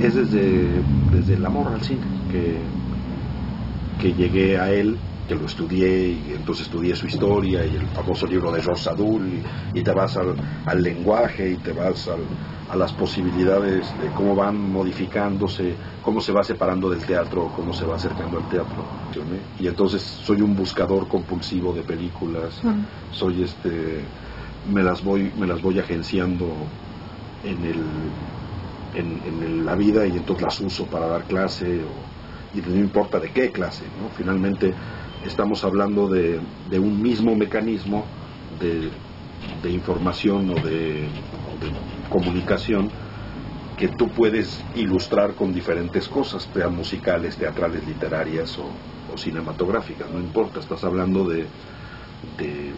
Es desde el amor al cine que llegué a él, que lo estudié, y entonces estudié su historia y el famoso libro de Georges Sadoul, y te vas al lenguaje y te vas a las posibilidades de cómo van modificándose, cómo se va separando del teatro, cómo se va acercando al teatro. Y entonces soy un buscador compulsivo de películas, soy me las voy agenciando en la vida, y entonces las uso para dar clase, y no importa de qué clase, ¿no? Finalmente estamos hablando de un mismo mecanismo de información o de comunicación que tú puedes ilustrar con diferentes cosas, sean musicales, teatrales, literarias o cinematográficas, no importa, estás hablando de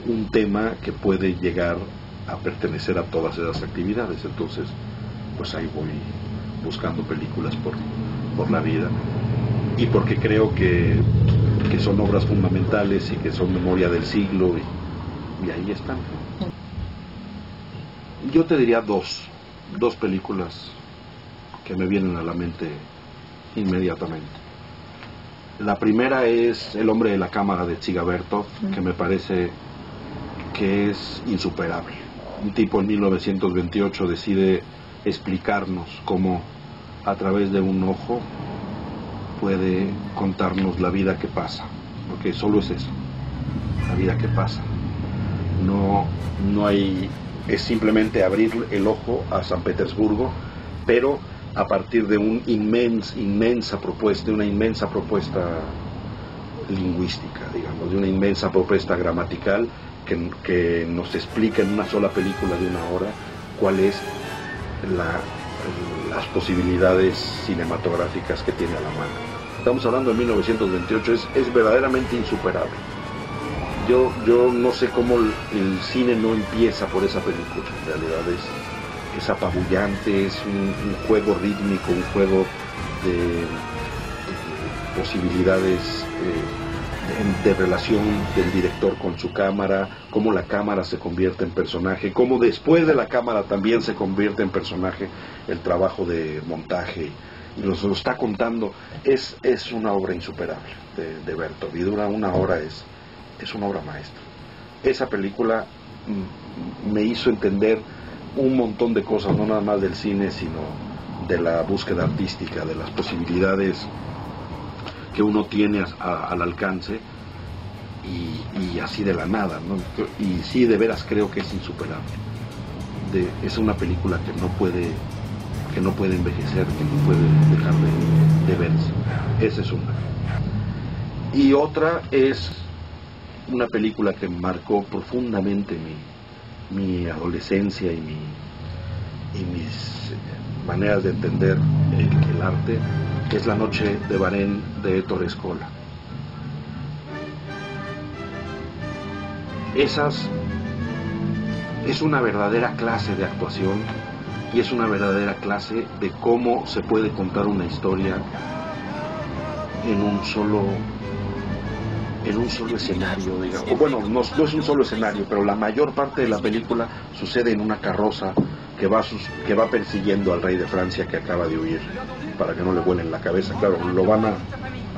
un tema que puede llegar a pertenecer a todas esas actividades. Entonces pues ahí voy buscando películas por la vida, y porque creo que son obras fundamentales y que son memoria del siglo, y ahí están. Yo te diría dos películas que me vienen a la mente inmediatamente. La primera es El hombre de la cámara, de Dziga Vertov, que me parece que es insuperable. Un tipo en 1928 decide explicarnos cómo a través de un ojo puede contarnos la vida que pasa, porque solo es eso, la vida que pasa. No hay, es simplemente abrir el ojo a San Petersburgo, pero a partir de una inmensa propuesta lingüística, digamos, de una inmensa propuesta gramatical que nos explica en una sola película de una hora cuál es las posibilidades cinematográficas que tiene a la mano. Estamos hablando de 1928, es verdaderamente insuperable. Yo no sé cómo el cine no empieza por esa película. En realidad es apabullante, es un juego rítmico, un juego de posibilidades de relación del director con su cámara, cómo la cámara se convierte en personaje, cómo después de la cámara también se convierte en personaje el trabajo de montaje, y nos lo está contando. Es una obra insuperable de Vertov, y dura una hora, es una obra maestra. Esa película me hizo entender un montón de cosas, no nada más del cine, sino de la búsqueda artística, de las posibilidades que uno tiene al alcance, y así de la nada, ¿no? Y sí, de veras creo que es insuperable. Es una película que no puede envejecer, que no puede dejar de verse. Esa es una. Y otra es una película que marcó profundamente mi adolescencia y mis maneras de entender el arte, que es La noche de Varenne, de Ettore Scola. Es una verdadera clase de actuación, y es una verdadera clase de cómo se puede contar una historia en un solo escenario, digamos. O bueno, no es un solo escenario, pero la mayor parte de la película sucede en una carroza que va persiguiendo al rey de Francia, que acaba de huir, para que no le vuelen la cabeza. Claro, lo van a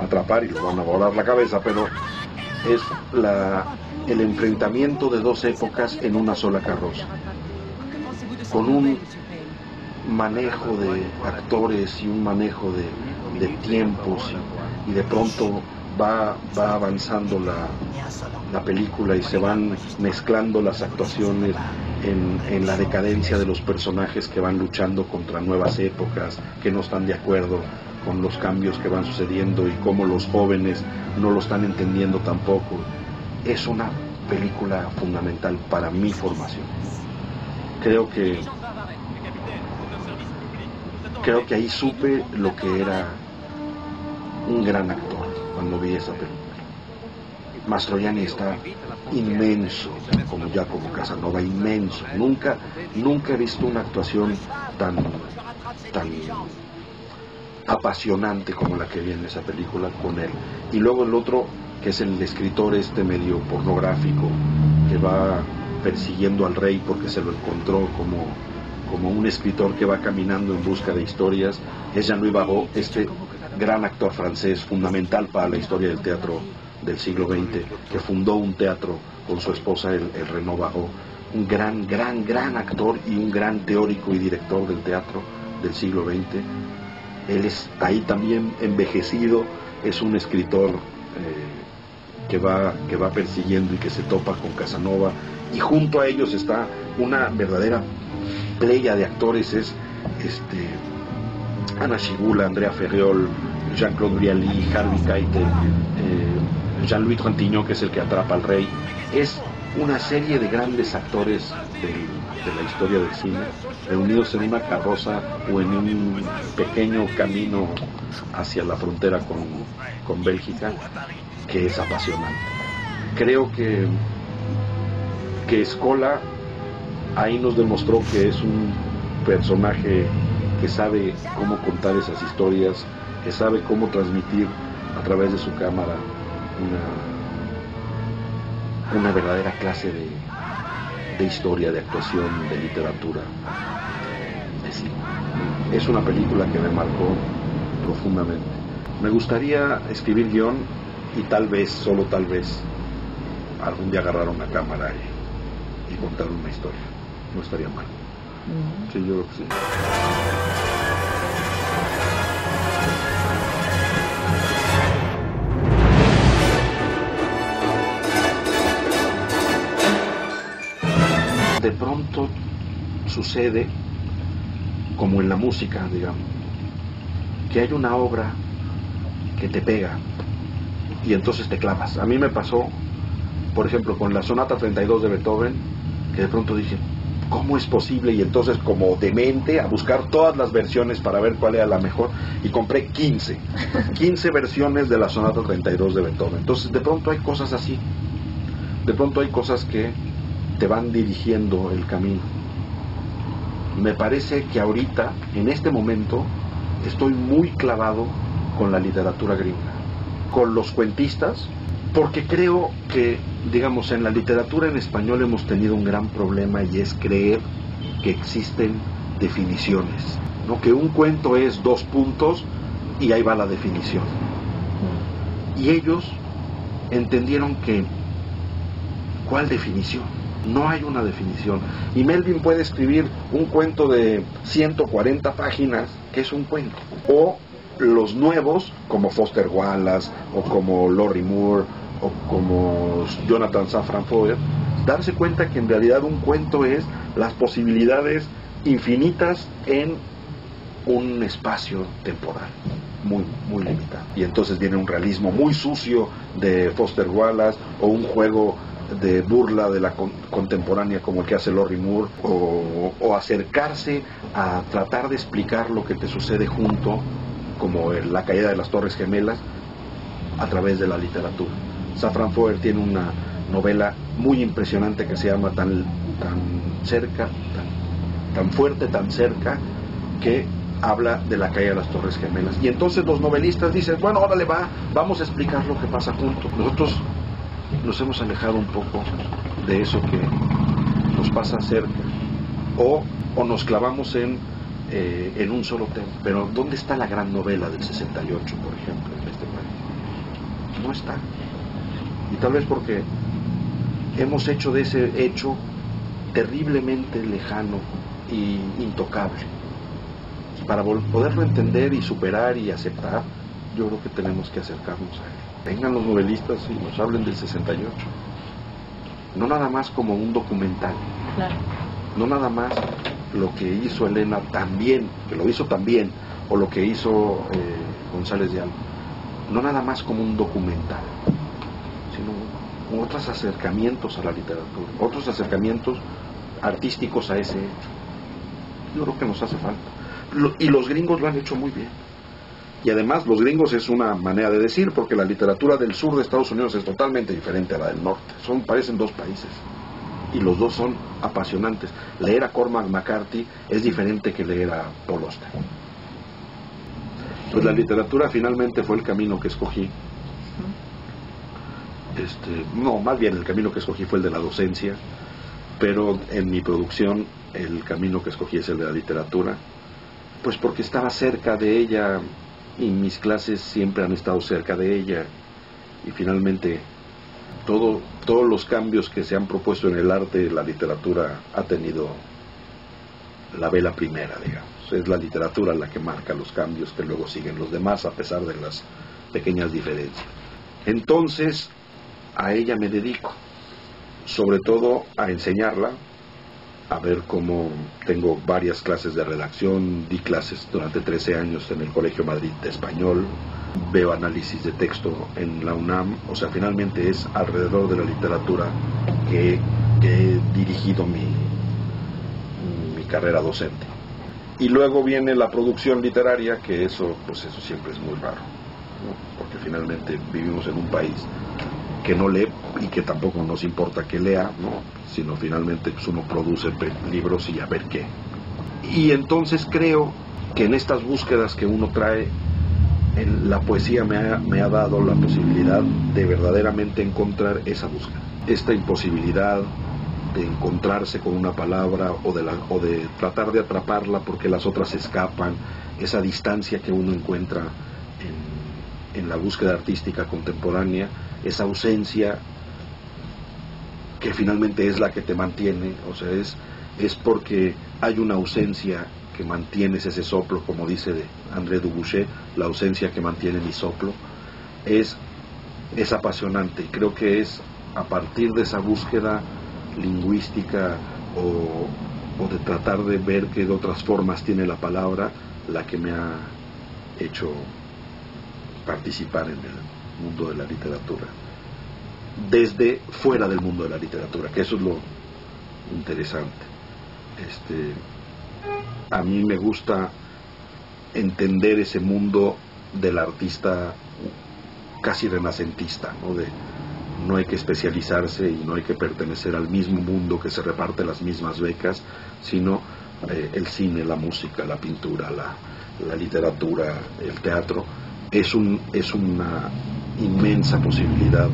atrapar y lo van a volar la cabeza, pero es el enfrentamiento de dos épocas en una sola carroza, con un manejo de actores y un manejo de tiempos, y de pronto va avanzando la película y se van mezclando las actuaciones en la decadencia de los personajes que van luchando contra nuevas épocas, que no están de acuerdo con los cambios que van sucediendo, y cómo los jóvenes no lo están entendiendo tampoco. Es una película fundamental para mi formación. Creo que ahí supe lo que era un gran actor cuando vi esa película. Mastroianni está inmenso, como Giacomo Casanova, inmenso. Nunca he visto una actuación tan apasionante como la que vi en esa película con él. Y luego el otro, que es el escritor medio pornográfico, que va persiguiendo al rey porque se lo encontró como como un escritor que va caminando en busca de historias, es Jean-Louis Barrault, este gran actor francés, fundamental para la historia del teatro del siglo XX, que fundó un teatro con su esposa, el Renaud Barrault, un gran actor y un gran teórico y director del teatro del siglo XX. Él está ahí también envejecido, es un escritor que va persiguiendo y que se topa con Casanova, y junto a ellos está una verdadera playa de actores, es Anna Schygulla, Andrea Ferriol, Jean-Claude Brialy, Harvey Keitel, Jean-Louis Trintignant, que es el que atrapa al rey. Es una serie de grandes actores de la historia del cine, reunidos en una carroza o en un pequeño camino hacia la frontera con Bélgica, que es apasionante. Creo que Scola ahí nos demostró que es un personaje que sabe cómo contar esas historias, que sabe cómo transmitir a través de su cámara una verdadera clase de historia, de actuación, de literatura, de cine. Es una película que me marcó profundamente. Me gustaría escribir guión y tal vez, solo tal vez, algún día agarrar una cámara y contar una historia. No estaría mal. Sí, yo creo que sí. De pronto sucede, como en la música, digamos, que hay una obra que te pega y entonces te clavas. A mí me pasó, por ejemplo, con la Sonata 32 de Beethoven, que de pronto dije, ¿cómo es posible? Y entonces, como demente, a buscar todas las versiones para ver cuál era la mejor, y compré 15 versiones de la Sonata 32 de Beethoven. Entonces, de pronto hay cosas así, de pronto hay cosas que te van dirigiendo el camino. Me parece que ahorita, en este momento, estoy muy clavado con la literatura gringa, con los cuentistas, porque creo que, digamos, en la literatura en español hemos tenido un gran problema, y es creer que existen definiciones, ¿no? Que un cuento es 2 puntos y ahí va la definición. Y ellos entendieron que, ¿cuál definición? No hay una definición. Y Melville puede escribir un cuento de 140 páginas, que es un cuento. O los nuevos, como Foster Wallace, o como Lorrie Moore, o como Jonathan Safran Foer, darse cuenta que en realidad un cuento es las posibilidades infinitas en un espacio temporal muy limitado. Y entonces viene un realismo muy sucio de Foster Wallace, o un juego de burla de la contemporánea como el que hace Lorrie Moore, o acercarse a tratar de explicar lo que te sucede junto, como la caída de las Torres Gemelas, a través de la literatura. Safran Foer tiene una novela muy impresionante que se llama Tan cerca, tan fuerte, tan cerca, que habla de la caída de las Torres Gemelas. Y entonces los novelistas dicen, bueno, órale, vamos a explicar lo que pasa juntos. Nosotros nos hemos alejado un poco de eso que nos pasa cerca, o nos clavamos en un solo tema. Pero ¿dónde está la gran novela del 68, por ejemplo, en este país? No está. Y tal vez porque hemos hecho de ese hecho terriblemente lejano y intocable. Y para poderlo entender y superar y aceptar, yo creo que tenemos que acercarnos a él. Vengan los novelistas y nos hablen del 68. No nada más como un documental. Claro. No nada más lo que hizo Elena también, que lo hizo también, o lo que hizo González de Alba. No nada más como un documental, sino otros acercamientos a la literatura, otros acercamientos artísticos a ese hecho. Yo creo que nos hace falta. Y los gringos lo han hecho muy bien. Y además los gringos es una manera de decir, porque la literatura del sur de Estados Unidos es totalmente diferente a la del norte. Parecen 2 países. Y los 2 son apasionantes. Leer a Cormac McCarthy es diferente que leer a Paul Auster. Pues la literatura finalmente fue el camino que escogí. No, más bien el camino que escogí fue el de la docencia, pero en mi producción el camino que escogí es el de la literatura, pues porque estaba cerca de ella y mis clases siempre han estado cerca de ella, y finalmente todos los cambios que se han propuesto en el arte, la literatura ha tenido la vela primera, digamos. Es la literatura la que marca los cambios que luego siguen los demás, a pesar de las pequeñas diferencias. Entonces, a ella me dedico, sobre todo a enseñarla, a ver cómo tengo varias clases de redacción, di clases durante 13 años en el Colegio Madrid de Español, veo análisis de texto en la UNAM, o sea, finalmente es alrededor de la literatura que he dirigido mi carrera docente. Y luego viene la producción literaria, que eso siempre es muy raro, ¿no? Porque finalmente vivimos en un país que no lee y que tampoco nos importa que lea, ¿no? Sino finalmente pues uno produce libros y a ver qué. Y entonces creo que en estas búsquedas que uno trae, la poesía me ha dado la posibilidad de verdaderamente encontrar esa búsqueda. Esta imposibilidad de encontrarse con una palabra o de tratar de atraparla porque las otras escapan, esa distancia que uno encuentra en la búsqueda artística contemporánea, esa ausencia que finalmente es la que te mantiene, o sea, es porque hay una ausencia que mantienes ese soplo, como dice André Dubuché, la ausencia que mantiene mi soplo, es apasionante, y creo que es a partir de esa búsqueda lingüística o de tratar de ver qué otras formas tiene la palabra, la que me ha hecho participar en el mundo de la literatura, desde fuera del mundo de la literatura, que eso es lo interesante. A mí me gusta entender ese mundo del artista casi renacentista, ¿no? No hay que especializarse y no hay que pertenecer al mismo mundo que se reparte las mismas becas, sino el cine, la música, la pintura, la literatura, el teatro, es una inmensa posibilidad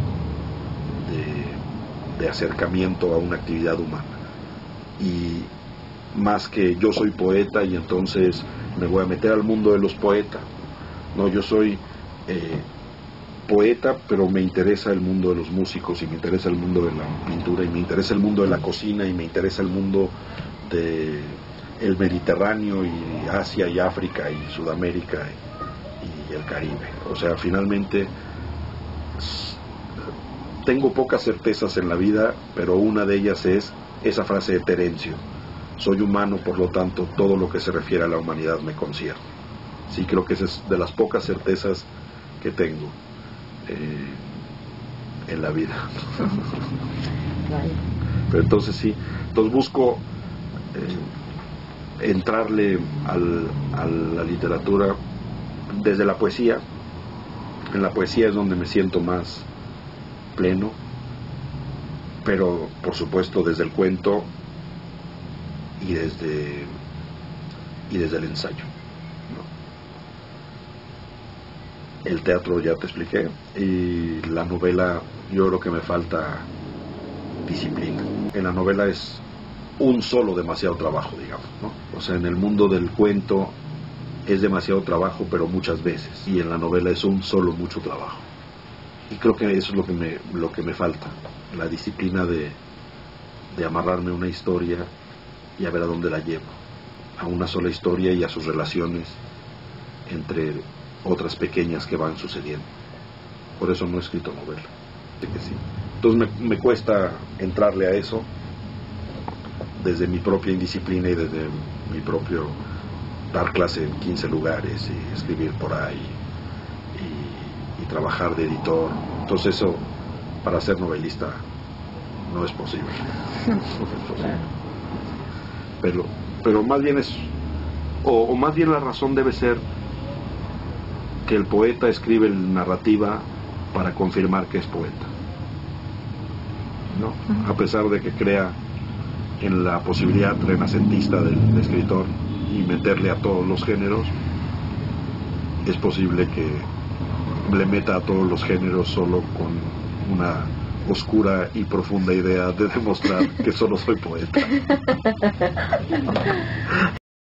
de acercamiento a una actividad humana. Y más que yo soy poeta y entonces me voy a meter al mundo de los poetas, no, yo soy poeta, pero me interesa el mundo de los músicos, y me interesa el mundo de la pintura, y me interesa el mundo de la cocina, y me interesa el mundo del Mediterráneo, y Asia, y África, y Sudamérica, y el Caribe. O sea, finalmente tengo pocas certezas en la vida, pero una de ellas es esa frase de Terencio: soy humano, por lo tanto, todo lo que se refiere a la humanidad me concierne. Sí, creo que esa es de las pocas certezas que tengo en la vida. Pero entonces sí, entonces busco entrarle a la literatura desde la poesía. En la poesía es donde me siento más pleno, pero por supuesto desde el cuento y desde el ensayo, ¿no? El teatro ya te expliqué, y la novela yo creo que me falta disciplina. En la novela es un solo demasiado trabajo, digamos, ¿no? O sea, en el mundo del cuento es demasiado trabajo, pero muchas veces, y en la novela es un solo mucho trabajo. Y creo que eso es lo que me falta, la disciplina de amarrarme a una historia y a ver a dónde la llevo, a una sola historia y a sus relaciones entre otras pequeñas que van sucediendo. Por eso no he escrito novela. Sé que sí. Entonces me cuesta entrarle a eso desde mi propia indisciplina y desde mi propio dar clase en 15 lugares y escribir por ahí y trabajar de editor. Entonces eso, para ser novelista, no es posible. No es posible. Pero más bien o más bien la razón debe ser que el poeta escribe narrativa para confirmar que es poeta, ¿no? A pesar de que crea en la posibilidad renacentista del escritor y meterle a todos los géneros, es posible que le meta a todos los géneros solo con oscura y profunda idea de demostrar que solo soy poeta.